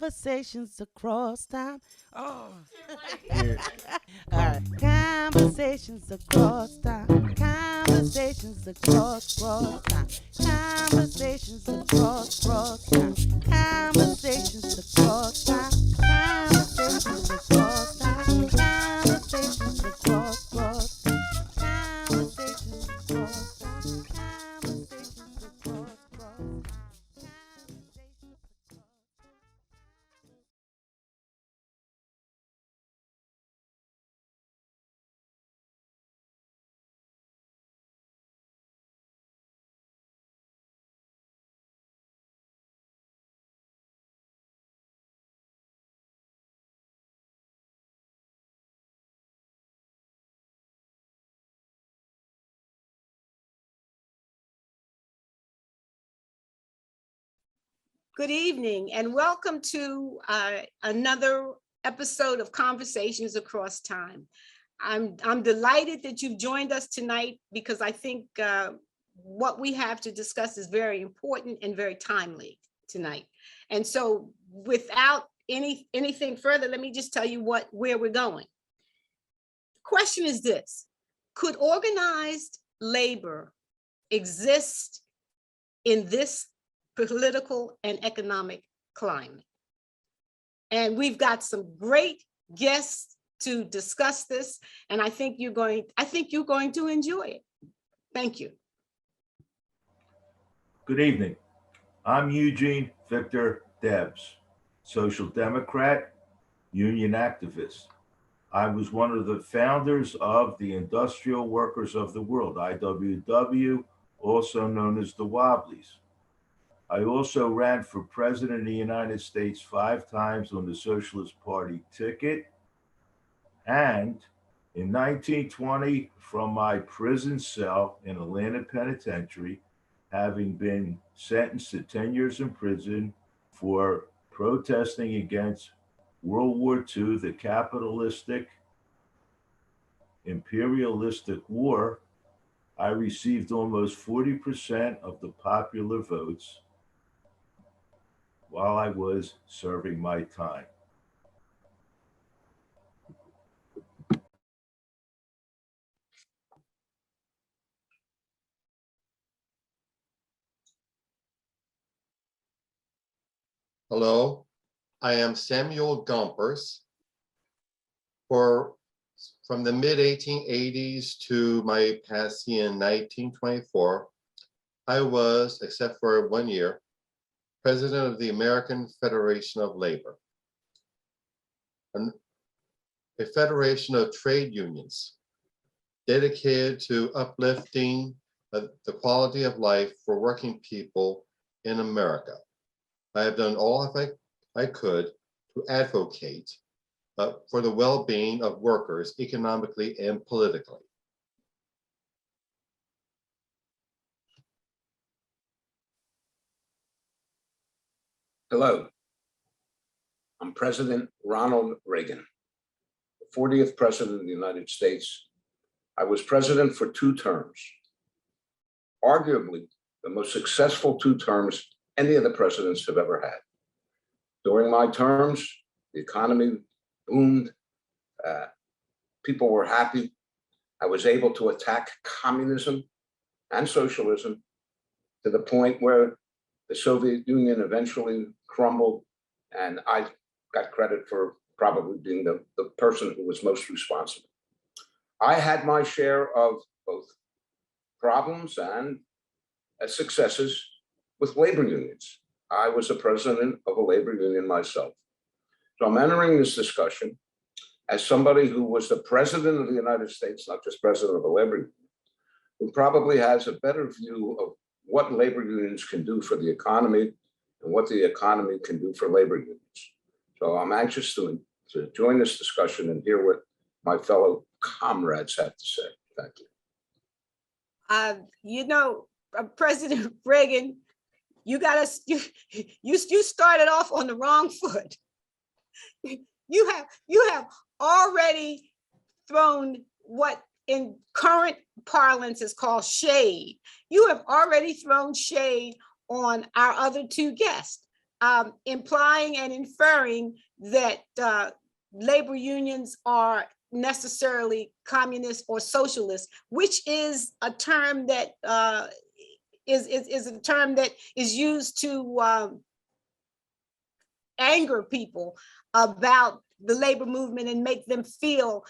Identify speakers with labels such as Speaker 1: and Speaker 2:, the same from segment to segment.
Speaker 1: Conversations across time. Oh.
Speaker 2: Yeah.
Speaker 1: All right. Conversations across time. Conversations across time. Conversations across time. Conversations across time. Conversations across time. Conversations across time. Conversations across time. Conversations across time.
Speaker 3: Good evening and welcome to another episode of Conversations Across Time. I'm delighted that you've joined us tonight because I think what we have to discuss is very important and very timely tonight. And so without anything further, let me just tell you where we're going. The question is this: could organized labor exist in this political and economic climate? And we've got some great guests to discuss this, and I think you're going to enjoy it. Thank you.
Speaker 2: Good evening. I'm Eugene Victor Debs, social democrat, union activist. I was one of the founders of the Industrial Workers of the World, IWW, also known as the Wobblies. I also ran for president of the United States 5 times on the Socialist Party ticket. And in 1920, from my prison cell in Atlanta Penitentiary, having been sentenced to 10 years in prison for protesting against World War II, the capitalistic, imperialistic war, I received almost 40% of the popular votes while I was serving my time.
Speaker 4: Hello, I am Samuel Gompers. From the mid-1880s to my passing in 1924, I was, except for 1 year, president of the American Federation of Labor, a federation of trade unions dedicated to uplifting the quality of life for working people in America. I have done all I could to advocate for the well-being of workers economically and politically.
Speaker 5: Hello, I'm President Ronald Reagan, the 40th President of the United States. I was president for 2 terms, arguably the most successful 2 terms any of the presidents have ever had. During my terms, the economy boomed, people were happy. I was able to attack communism and socialism to the point where the Soviet Union eventually crumbled, and I got credit for probably being the person who was most responsible. I had my share of both problems and successes with labor unions. I was a president of a labor union myself. So I'm entering this discussion as somebody who was the president of the United States, not just president of a labor union, who probably has a better view of what labor unions can do for the economy and what the economy can do for labor unions. So I'm anxious to join this discussion and hear what my fellow comrades have to say. Thank you.
Speaker 3: President Reagan, you started off on the wrong foot. You have already thrown what in current parlance is called shade. You have already thrown shade on our other 2 guests. implying and inferring that labor unions are necessarily communist or socialist, which is a term that is a term that is used to anger people about the labor movement and make them feel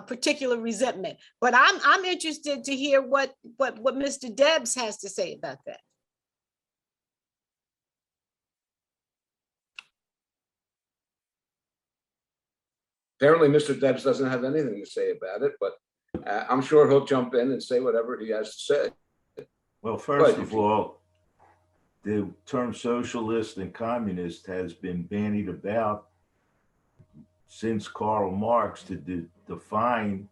Speaker 3: particular resentment. But I'm interested to hear what Mr. Debs has to say about that.
Speaker 5: Apparently, Mr. Debs doesn't have anything to say about it, but I'm sure he'll jump in and say whatever he has to say.
Speaker 2: Well, first of all, the term socialist and communist has been bandied about since Karl Marx to define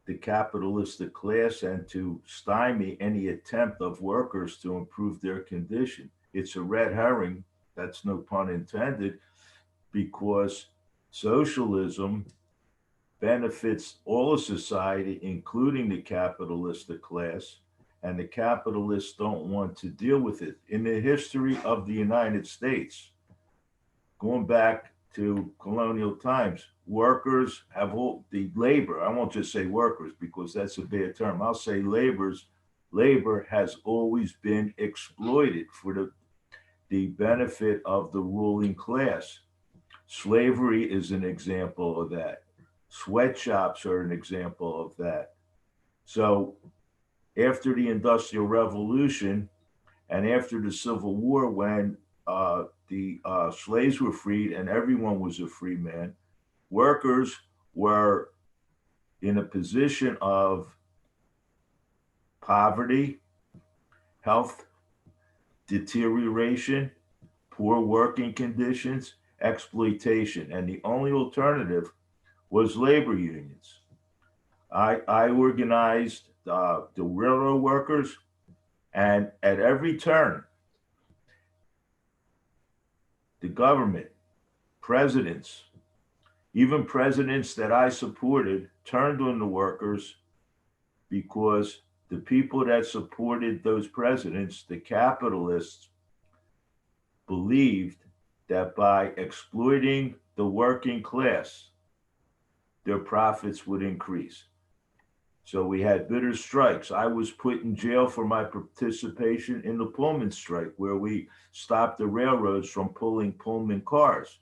Speaker 2: the capitalistic class and to stymie any attempt of workers to improve their condition. It's a red herring, that's no pun intended, because socialism benefits all of society, including the capitalistic class, and the capitalists don't want to deal with it. In the history of the United States, going back to colonial times, workers have all the labor, I won't just say workers because that's a bad term, I'll say labor has always been exploited for the benefit of the ruling class. Slavery is an example of that. Sweatshops are an example of that. So after the Industrial Revolution and after the Civil War, when the slaves were freed and everyone was a free man, workers were in a position of poverty, health deterioration, poor working conditions, exploitation, and the only alternative was labor unions. I organized the railroad workers, and at every turn, the government, presidents, even presidents that I supported turned on the workers because the people that supported those presidents, the capitalists, believed that by exploiting the working class, their profits would increase. So we had bitter strikes. I was put in jail for my participation in the Pullman strike, where we stopped the railroads from pulling Pullman cars.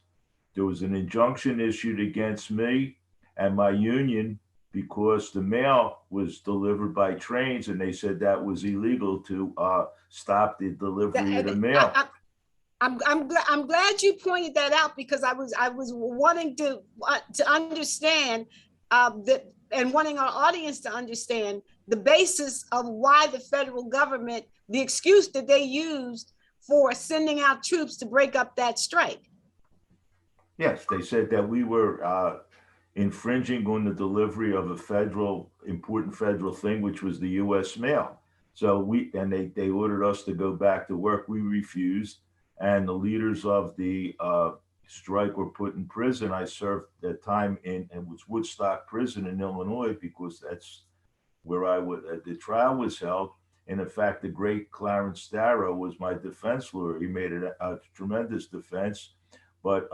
Speaker 2: There was an injunction issued against me and my union because the mail was delivered by trains, and they said that was illegal to stop the delivery of the mail.
Speaker 3: I'm glad you pointed that out, because I was wanting to understand that, and wanting our audience to understand the basis of why the federal government, the excuse that they used for sending out troops to break up that strike.
Speaker 2: Yes, they said that we were infringing on the delivery of a important federal thing, which was the U.S. mail. So they ordered us to go back to work. We refused, and the leaders of the strike were put in prison. I served that time in Woodstock Prison in Illinois, because that's where the trial was held. And in fact, the great Clarence Darrow was my defense lawyer. He made a tremendous defense. But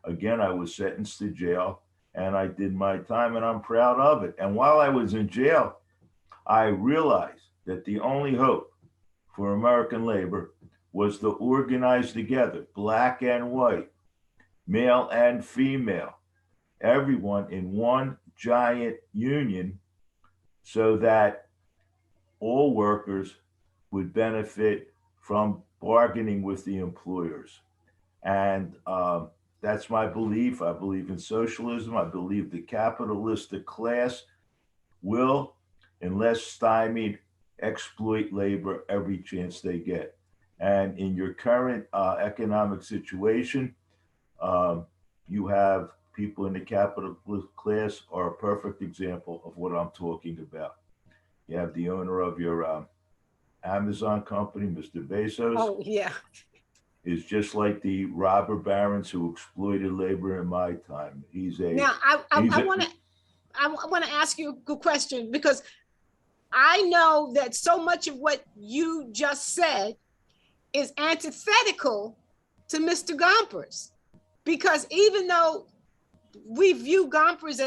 Speaker 2: again, I was sentenced to jail, and I did my time, and I'm proud of it. And while I was in jail, I realized that the only hope for American labor was to organize together, black and white, male and female, everyone in one giant union, so that all workers would benefit from bargaining with the employers. And that's my belief. I believe in socialism. I believe the capitalistic class will, unless stymied, exploit labor every chance they get. And in your current economic situation, you have people in the capitalist class are a perfect example of what I'm talking about. You have the owner of your Amazon company, Mr. Bezos.
Speaker 3: Oh, yeah.
Speaker 2: Is just like the robber barons who exploited labor in my time.
Speaker 3: Now, I want to ask you a good question, because I know that so much of what you just said is antithetical to Mr. Gompers, because even though we view Gompers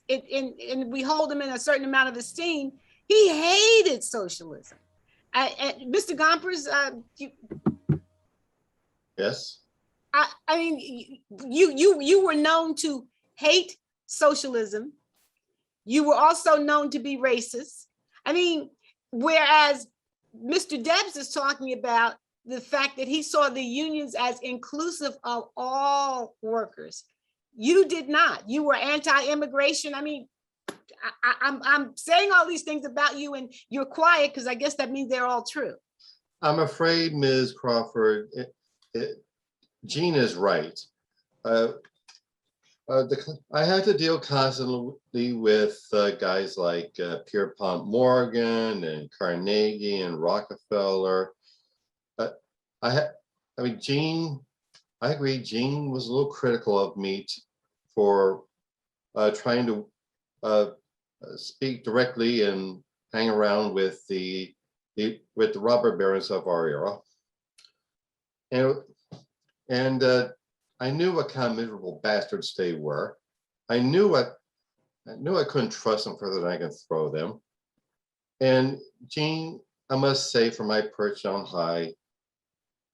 Speaker 3: and we hold him in a certain amount of esteem, he hated socialism. Mr. Gompers,
Speaker 4: Yes.
Speaker 3: I mean, you were known to hate socialism. You were also known to be racist. I mean, whereas Mr. Debs is talking about the fact that he saw the unions as inclusive of all workers. You did not. You were anti-immigration. I mean, I'm saying all these things about you and you're quiet because I guess that means they're all true.
Speaker 4: I'm afraid, Ms. Crawford, Jean is right. I had to deal constantly with guys like Pierpont Morgan and Carnegie and Rockefeller. I agree, Jean was a little critical of me for trying to speak directly and hang around with the robber barons of our era. And I knew what kind of miserable bastards they were. I knew I couldn't trust them further than I could throw them. And Jean, I must say, from my perch on high,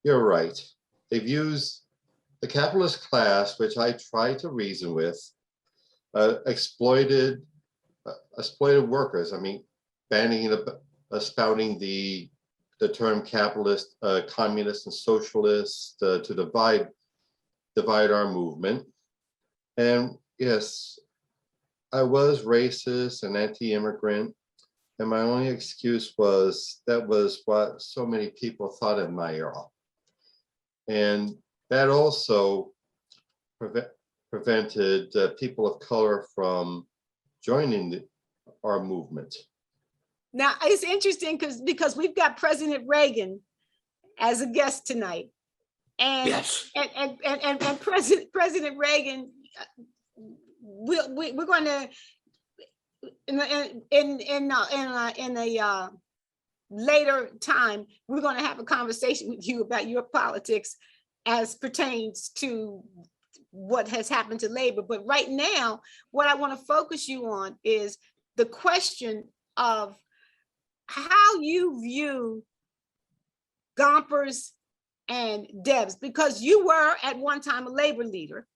Speaker 4: you're right. They've used the capitalist class, which I try to reason with, exploited workers. I mean, spouting the term capitalist, communist, and socialist to divide our movement. And yes, I was racist and anti-immigrant, and my only excuse was that was what so many people thought in my era. And that also prevented people of color from joining our movement.
Speaker 3: Now, it's interesting because we've got President Reagan as a guest tonight. And,
Speaker 5: Yes.
Speaker 3: and President Reagan, we're going to in a later time, we're going to have a conversation with you about your politics as pertains to what has happened to labor. But right now, what I want to focus you on is the question of how you view Gompers and Debs, because you were at one time a labor leader.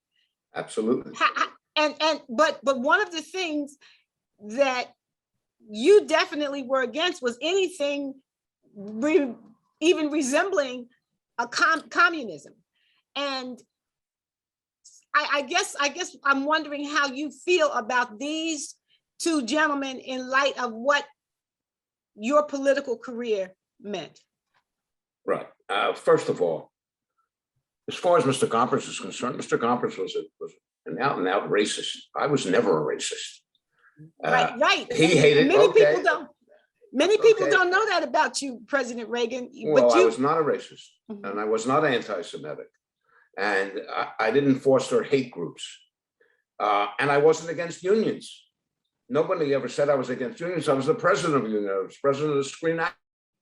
Speaker 5: Absolutely.
Speaker 3: But one of the things that you definitely were against was anything even resembling a communism. And I guess I'm wondering how you feel about these two gentlemen in light of what your political career meant.
Speaker 5: Right. First of all, as far as Mr. Gompers is concerned, Mr. Gompers was an out and out racist. I was never a racist.
Speaker 3: Right.
Speaker 5: He hated.
Speaker 3: Many
Speaker 5: okay.
Speaker 3: people don't. Many people don't know that about you, President Reagan.
Speaker 5: Well,
Speaker 3: but
Speaker 5: I was not a racist, and I was not anti-Semitic, and I didn't foster hate groups, and I wasn't against unions. Nobody ever said I was against unions. I was the president of a union. I was president of the Screen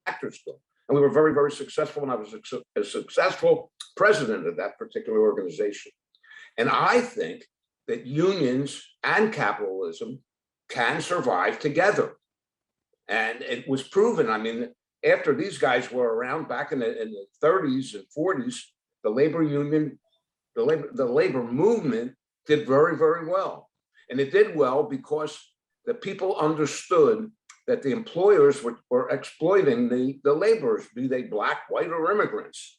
Speaker 5: Actors Guild, and we were very, very successful. And I was a successful president of that particular organization. And I think that unions and capitalism can survive together. And it was proven. I mean, after these guys were around back in the 30s and 40s, the labor union, the labor movement did very, very well. And it did well because the people understood that the employers were exploiting the laborers, be they black, white, or immigrants.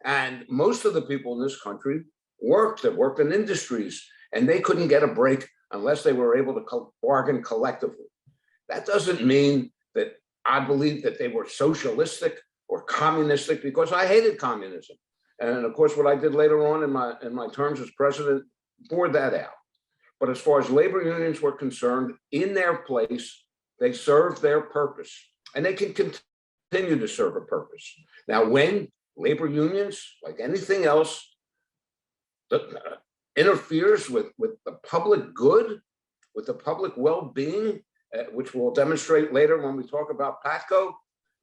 Speaker 5: And most of the people in this country worked in industries, and they couldn't get a break unless they were able to bargain collectively. That doesn't mean that I believe that they were socialistic or communistic, because I hated communism. And of course, what I did later on in my terms as president bore that out. But as far as labor unions were concerned, in their place, they served their purpose, and they can continue to serve a purpose. Now, when labor unions, like anything else, interferes with the public good, with the public well-being, which we'll demonstrate later when we talk about PATCO,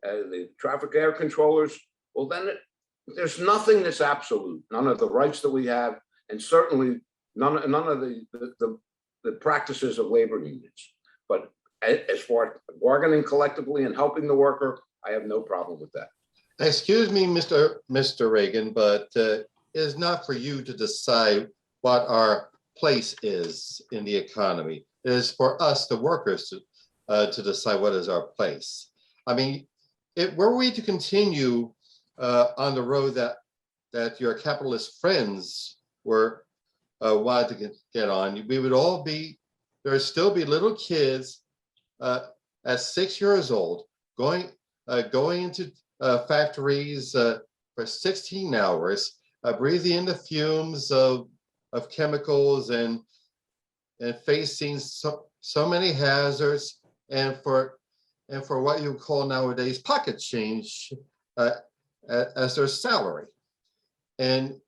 Speaker 5: the traffic air controllers, well, then There's nothing that's absolute. None of the rights that we have, and certainly none of the practices of labor unions. But as far as bargaining collectively and helping the worker, I have no problem with that.
Speaker 4: Excuse me, Mr. Reagan, but it is not for you to decide what our place is in the economy. It is for us, the workers, to decide what is our place. I mean, were we to continue on the road that your capitalist friends were wanted to get on, we would all be, there would still be little kids at 6 years old going into factories for 16 hours, breathing in the fumes of chemicals and facing so many hazards, and for what you call nowadays pocket change as their salary. And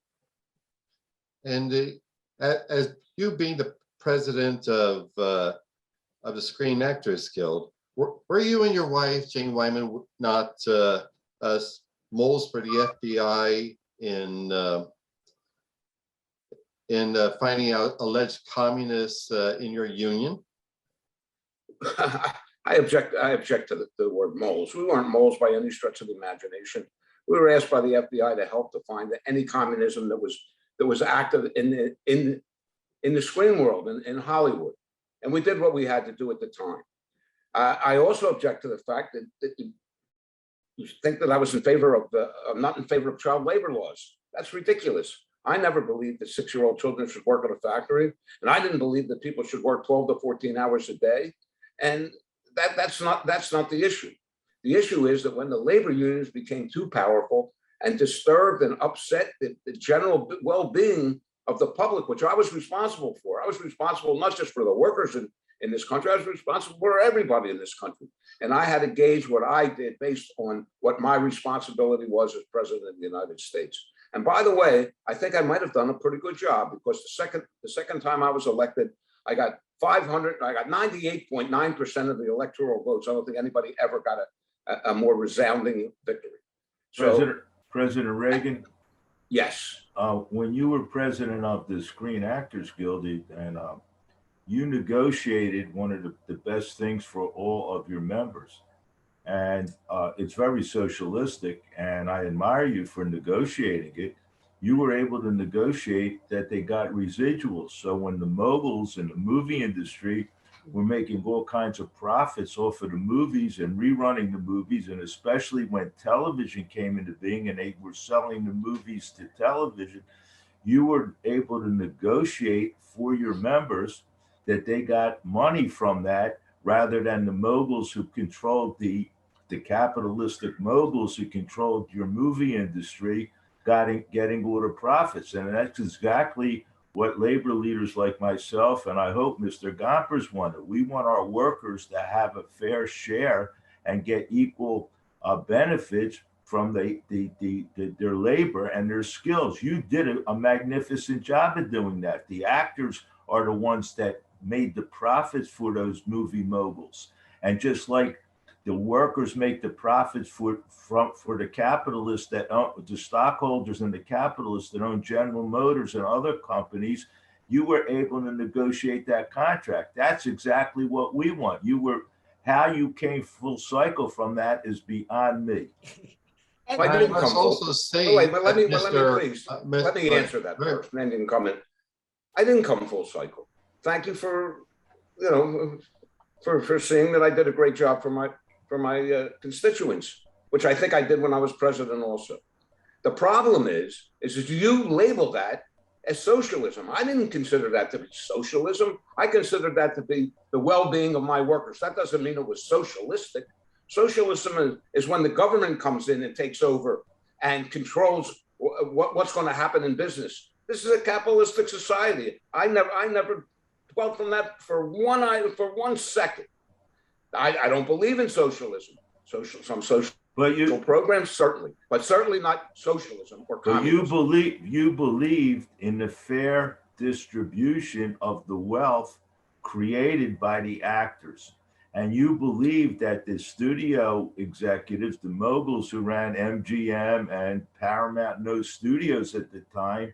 Speaker 4: as you being the president of the Screen Actors Guild, were you and your wife, Jane Wyman, not moles for the FBI in finding out alleged communists in your union?
Speaker 5: I object to the word moles. We weren't moles by any stretch of the imagination. We were asked by the FBI to help to find any communism that was active in the screen world, in Hollywood. And we did what we had to do at the time. I also object to the fact that you think that I was in favor of not in favor of child labor laws. That's ridiculous. I never believed that 6-year-old children should work at a factory, and I didn't believe that people should work 12 to 14 hours a day. And that's not the issue. The issue is that when the labor unions became too powerful and disturbed and upset the general well-being of the public, which I was responsible for. I was responsible not just for the workers in this country, I was responsible for everybody in this country. And I had to gauge what I did based on what my responsibility was as president of the United States. And by the way, I think I might have done a pretty good job, because the second time I was elected, I got 98.9% of the electoral votes. I don't think anybody ever got a more resounding victory. So,
Speaker 2: President Reagan?
Speaker 5: Yes.
Speaker 2: When you were president of the Screen Actors Guild, and you negotiated one of the best things for all of your members. And it's very socialistic, and I admire you for negotiating it. You were able to negotiate that they got residuals. So when the moguls in the movie industry were making all kinds of profits off of the movies and rerunning the movies, and especially when television came into being and they were selling the movies to television, you were able to negotiate for your members that they got money from that, rather than the moguls who controlled the capitalistic moguls who controlled your movie industry getting all the profits. And that's exactly what labor leaders like myself, and I hope Mr. Gompers wanted. We want our workers to have a fair share and get equal benefits from their labor and their skills. You did a magnificent job of doing that. The actors are the ones that made the profits for those movie moguls. And just like the workers make the profits for the capitalists that own, the stockholders and the capitalists that own General Motors and other companies, you were able to negotiate that contract. That's exactly what we want. How you came full cycle from that is beyond me.
Speaker 3: And
Speaker 5: I didn't come
Speaker 4: also
Speaker 5: full.
Speaker 4: say,
Speaker 5: Wait, but let me please.
Speaker 4: Let
Speaker 5: Let me answer that first. And then you can comment. I didn't come full cycle. Thank you for seeing that I did a great job for my constituents, which I think I did when I was president also. The problem is you label that as socialism. I didn't consider that to be socialism. I considered that to be the well-being of my workers. That doesn't mean it was socialistic. Socialism is when the government comes in and takes over and controls what's going to happen in business. This is a capitalistic society. I never dwelt on that for one second. I don't believe in socialism. Some social programs, certainly, but certainly not socialism or communism.
Speaker 2: You believed in the fair distribution of the wealth created by the actors. And you believe that the studio executives, the moguls who ran MGM and Paramount and those studios at the time,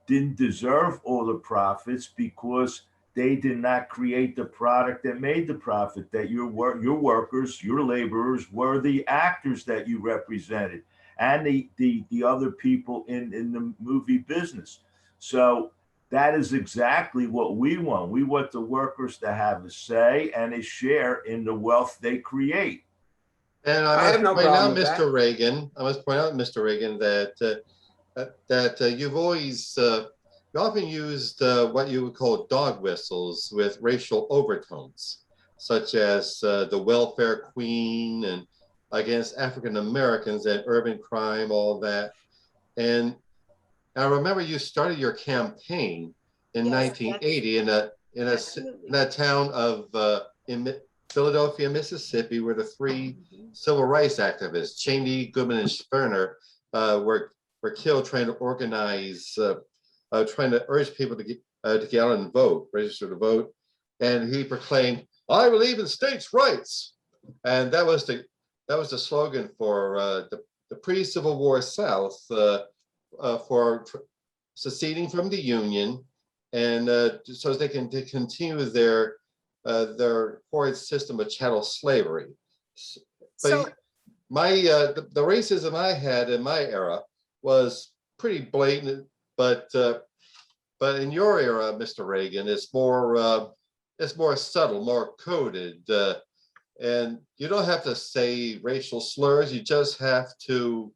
Speaker 2: didn't deserve all the profits because they did not create the product that made the profit, that your workers, your laborers were the actors that you represented and the other people in the movie business. So that is exactly what we want. We want the workers to have a say and a share in the wealth they create.
Speaker 4: And
Speaker 5: I have no problem with that.
Speaker 4: Mr. Reagan, I must point out, Mr. Reagan, that you've always you often used what you would call dog whistles with racial overtones, such as the welfare queen and against African Americans and urban crime, all that. And I remember you started your campaign in 1980 in a town of in Philadelphia, Mississippi, where the three civil rights activists, Cheney, Goodman, and Sperner, were killed trying to organize, trying to urge people to get out and vote, register to vote. And he proclaimed, "I believe in states' rights," and that was the slogan for the pre-Civil War South for seceding from the Union, and so they can continue their horrid system of chattel slavery. But the racism I had in my era was pretty blatant, but in your era, Mr. Reagan, it's more subtle, more coded, and you don't have to say racial slurs. You just have to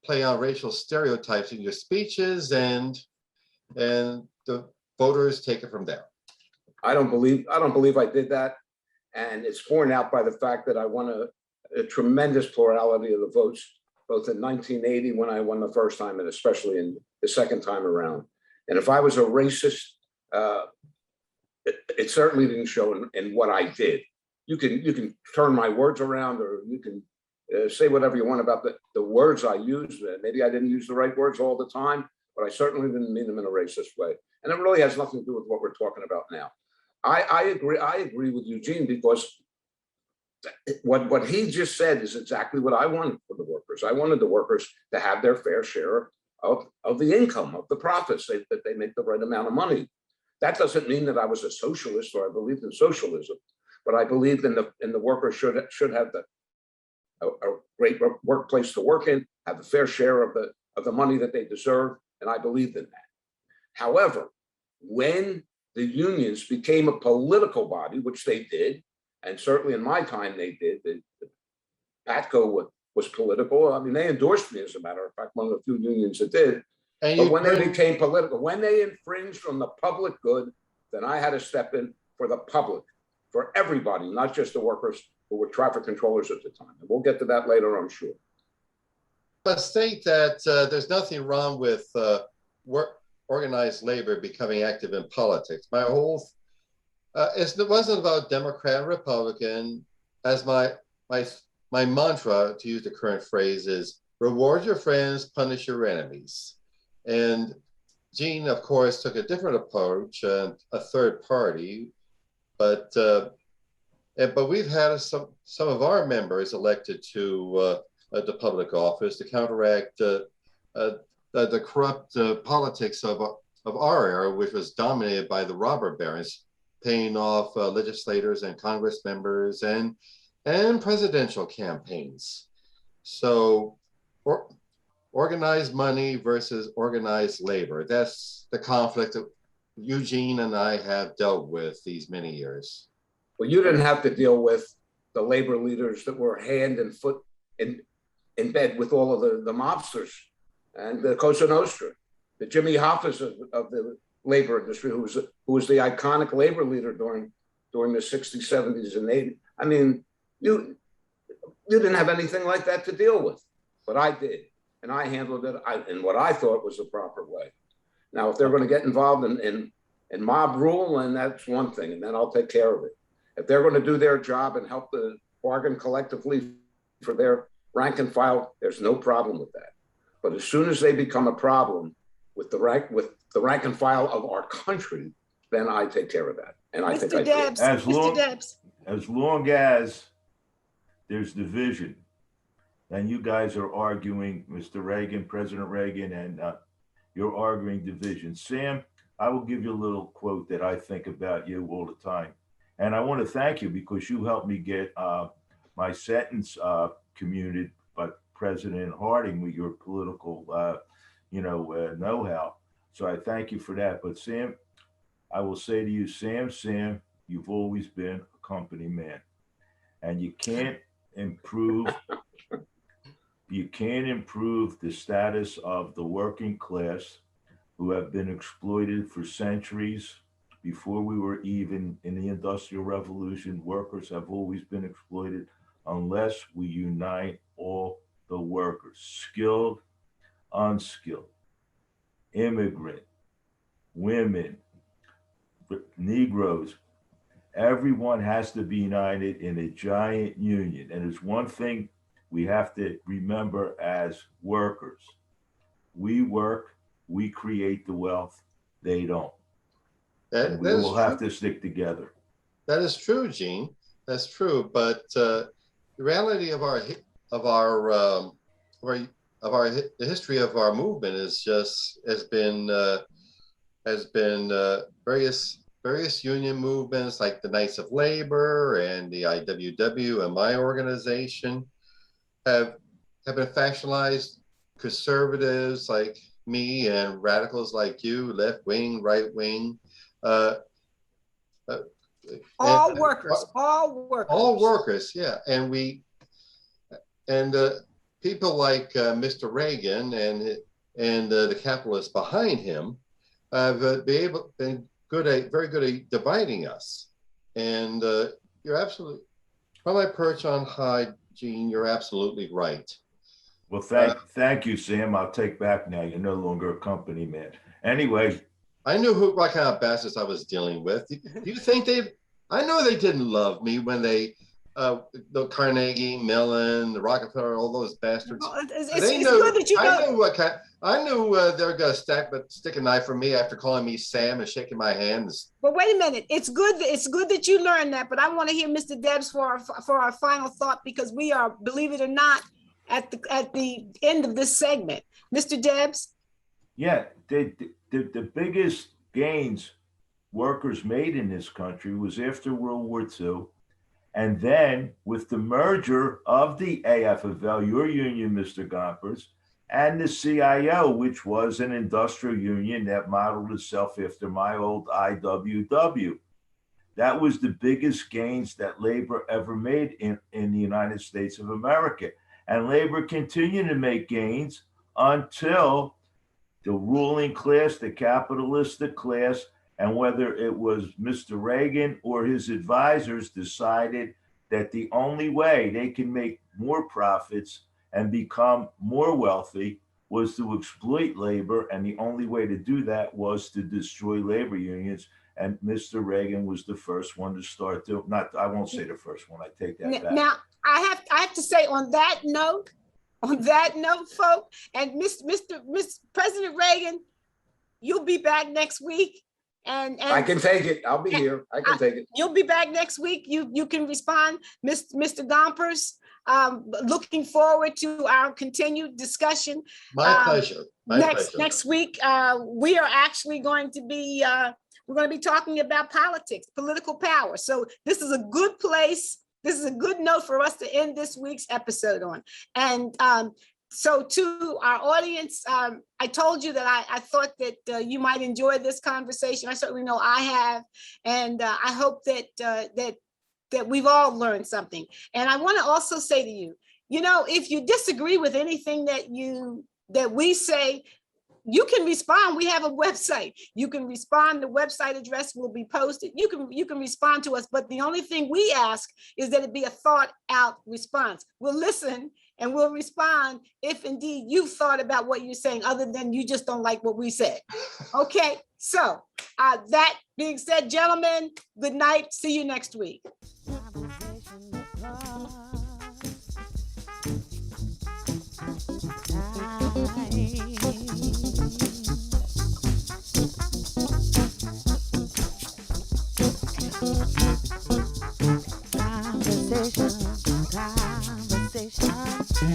Speaker 4: play on racial stereotypes in your speeches, and the voters take it from there.
Speaker 5: I don't believe I did that, and it's borne out by the fact that I won a tremendous plurality of the votes, both in 1980 when I won the first time, and especially in the second time around. And if I was a racist, it certainly didn't show in what I did. You can turn my words around, or you can say whatever you want about the words I used. Maybe I didn't use the right words all the time, but I certainly didn't mean them in a racist way. And it really has nothing to do with what we're talking about now. I agree with Eugene, because what he just said is exactly what I wanted for the workers. I wanted the workers to have their fair share of the income, of the profits, that they make the right amount of money. That doesn't mean that I was a socialist or I believed in socialism, but I believed in the workers should have a great workplace to work in, have a fair share of the money that they deserve, and I believed in that. However, when the unions became a political body, which they did, and certainly in my time they did, the PATCO was political. I mean, they endorsed me, as a matter of fact, one of the few unions that did. But when they became political, when they infringed on the public good, then I had to step in for the public, for everybody, not just the workers who were traffic controllers at the time. And we'll get to that later, I'm sure.
Speaker 4: I state that there's nothing wrong with organized labor becoming active in politics. My whole, it wasn't about Democrat and Republican, as my mantra, to use the current phrase, is reward your friends, punish your enemies. And Gene, of course, took a different approach, a third party, but we've had some of our members elected to the public office to counteract the corrupt politics of our era, which was dominated by the robber barons, paying off legislators and Congress members and presidential campaigns. So organized money versus organized labor. That's the conflict that Eugene and I have dealt with these many years.
Speaker 5: Well, you didn't have to deal with the labor leaders that were hand and foot in bed with all of the mobsters and the Cosa Nostra, the Jimmy Hoffas of the labor industry, who was the iconic labor leader during the 60s, 70s, and 80s. I mean, you didn't have anything like that to deal with, but I did. And I handled it in what I thought was the proper way. Now, if they're going to get involved in mob rule, then that's one thing, and then I'll take care of it. If they're going to do their job and help the bargain collectively for their rank and file, there's no problem with that. But as soon as they become a problem with the rank and file of our country, then I take care of that. And I think I
Speaker 3: Mr.
Speaker 5: did.
Speaker 3: Debs,
Speaker 2: As
Speaker 3: Mr.
Speaker 2: long-
Speaker 3: Debs.
Speaker 2: As long as there's division, and you guys are arguing, Mr. Reagan, President Reagan, and you're arguing division. Sam, I will give you a little quote that I think about you all the time. And I want to thank you because you helped me get my sentence commuted by President Harding with your political, know-how. So I thank you for that. But Sam, I will say to you, Sam, you've always been a company man, and you can't improve the status of the working class who have been exploited for centuries. Before we were even in the Industrial Revolution, workers have always been exploited unless we unite all the workers, skilled, unskilled, immigrant, women, Negroes. Everyone has to be united in a giant union. And there's one thing we have to remember as workers. We work, we create the wealth, they don't.
Speaker 4: That
Speaker 2: We
Speaker 4: is
Speaker 2: will have to stick together.
Speaker 4: That is true, Gene. That's true. But the reality of the history of our movement has been various union movements like the Knights of Labor and the IWW and my organization have been factionalized. Conservatives like me and radicals like you, left wing, right wing.
Speaker 3: All workers,
Speaker 4: yeah. And people like Mr. Reagan and the capitalists behind him have been very good at dividing us. And you're absolutely, from my perch on high, Gene, you're absolutely right.
Speaker 2: Well, thank you, Sam. I'll take back now. You're no longer a company man. Anyway.
Speaker 4: I knew what kind of bastards I was dealing with. Do you think I know they didn't love me when the Carnegie, Mellon, the Rockefeller, all those bastards.
Speaker 3: Well, it's good that you know.
Speaker 4: I knew they were going to stick a knife for me after calling me Sam and shaking my hands.
Speaker 3: But wait a minute, it's good that you learned that. But I want to hear Mr. Debs for our final thought, because we are, believe it or not, at the end of this segment. Mr. Debs.
Speaker 2: Yeah, the biggest gains workers made in this country was after World War II. And then with the merger of the AFL, your union, Mr. Gompers, and the CIO, which was an industrial union that modeled itself after my old IWW. That was the biggest gains that labor ever made in the United States of America. And labor continued to make gains until the ruling class, the capitalistic class, and whether it was Mr. Reagan or his advisors, decided that the only way they can make more profits and become more wealthy was to exploit labor. And the only way to do that was to destroy labor unions. And Mr. Reagan was the first one to start to, I won't say the first one, I take that back.
Speaker 3: Now, I have to say on that note, folks, and Mr. President Reagan, you'll be back next week. And
Speaker 5: I can take it. I'll be here. I can take it.
Speaker 3: You'll be back next week. You can respond, Mr. Gompers. Looking forward to our continued discussion.
Speaker 4: My pleasure.
Speaker 3: Next week, we are actually going to be talking about politics, political power. So this is a good place. This is a good note for us to end this week's episode on. And so to our audience, I told you that I thought that you might enjoy this conversation. I certainly know I have. And I hope that we've all learned something. And I want to also say to you, if you disagree with anything that we say, you can respond. We have a website. You can respond. The website address will be posted. You can respond to us. But the only thing we ask is that it be a thought out response. We'll listen and we'll respond if indeed you've thought about what you're saying, other than you just don't like what we said. Okay. So that being said, gentlemen, good night. See you next week.
Speaker 1: conversation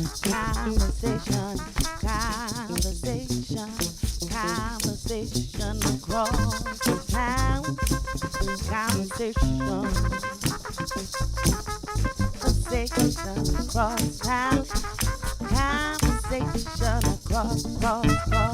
Speaker 1: across the town, conversation across town, conversation across